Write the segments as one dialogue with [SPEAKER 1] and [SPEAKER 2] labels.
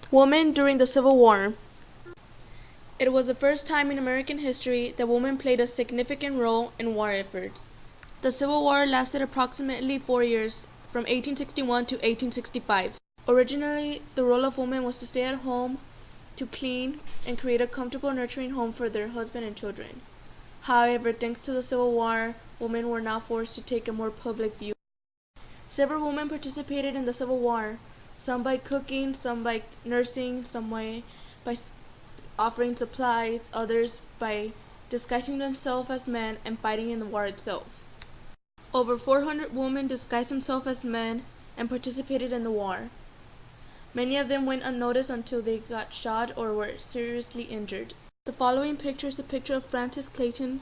[SPEAKER 1] Women during the Civil War. It was the first time in American history that women played a significant role in war efforts. The Civil War lasted approximately 4 years, from 1861 to 1865. Originally, the role of women was to stay at home, to clean, and create a comfortable, nurturing home for their husband and children. However, thanks to the Civil War, women were now forced to take a more public view. Several women participated in the Civil War, some by cooking, some by nursing, some by offering supplies, others by disguising themselves as men and fighting in the war itself. Over 400 women disguised themselves as men and participated in the war. Many of them went unnoticed until they got shot or were seriously injured. The following picture is a picture of Frances Clayton,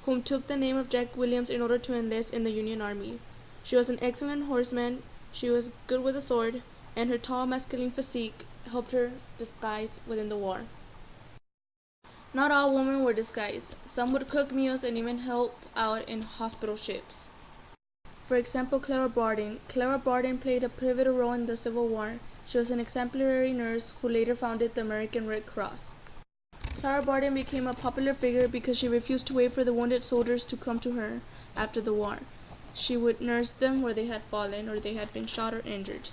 [SPEAKER 1] whom took the name of Jack Williams in order to enlist in the Union Army. She was an excellent horseman, she was good with a sword, and her tall masculine physique helped her disguise within the war. Not all women were disguised. Some would cook meals and even help out in hospital ships. For example, Clara Barton. Clara Barton played a pivotal role in the Civil War. She was an exemplary nurse who later founded the American Red Cross. Clara Barton became a popular figure because she refused to wait for the wounded soldiers to come to her after the war. She would nurse them where they had fallen or they had been shot or injured.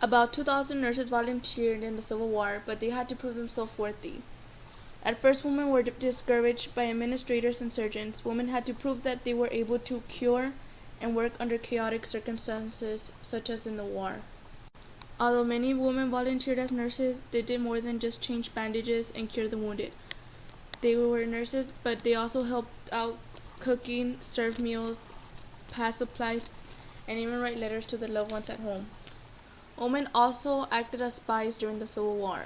[SPEAKER 1] About 2,000 nurses volunteered in the Civil War, but they had to prove themselves worthy. At first, women were discouraged by administrators and surgeons. Women had to prove that they were able to cure and work under chaotic circumstances, such as in the war. Although many women volunteered as nurses, they did more than just change bandages and cure the wounded. They were nurses, but they also helped out cooking, serve meals, pass supplies, and even write letters to their loved ones at home. Women also acted as spies during the Civil War.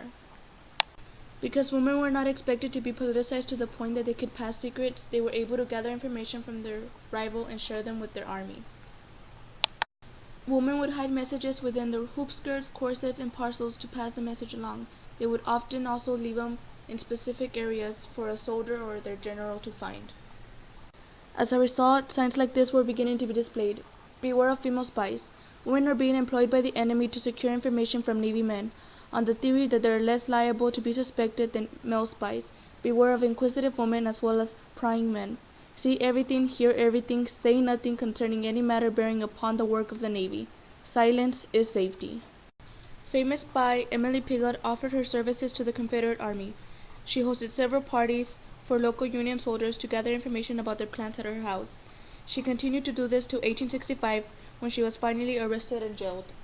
[SPEAKER 1] Because women were not expected to be politicized to the point that they could pass secrets, they were able to gather information from their rival and share them with their army. Women would hide messages within their hoop skirts, corsets, and parcels to pass the message along. They would often also leave them in specific areas for a soldier or their general to find. As a result, signs like this were beginning to be displayed. Beware of female spies. Women are being employed by the enemy to secure information from Navy men, on the theory that they are less liable to be suspected than male spies. Beware of inquisitive women as well as prying men. See everything, hear everything, say nothing concerning any matter bearing upon the work of the Navy. Silence is safety. Famous spy Emily Piggott offered her services to the Confederate Army. She hosted several parties for local Union soldiers to gather information about their plans at her house. She continued to do this till 1865, when she was finally arrested and jailed.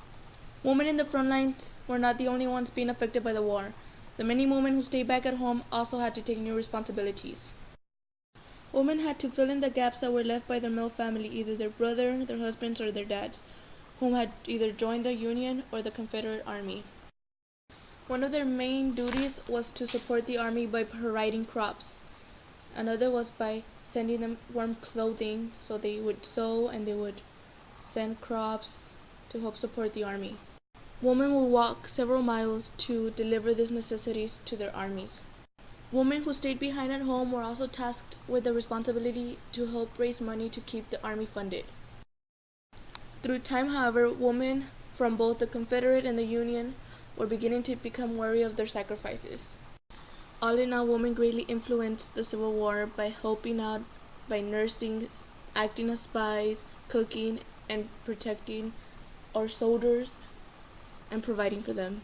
[SPEAKER 1] Women in the front lines were not the only ones being affected by the war. The many women who stayed back at home also had to take new responsibilities. Women had to fill in the gaps that were left by their male family, either their brother, their husbands, or their dads, whom had either joined the Union or the Confederate Army. One of their main duties was to support the army by providing crops. Another was by sending them warm clothing, so they would sew and they would send crops to help support the army. Women would walk several miles to deliver these necessities to their armies. Women who stayed behind at home were also tasked with the responsibility to help raise money to keep the army funded. Through time, however, women from both the Confederate and the Union were beginning to become wary of their sacrifices. All in all, women greatly influenced the Civil War by helping out, by nursing, acting as spies, cooking, and protecting our soldiers and providing for them.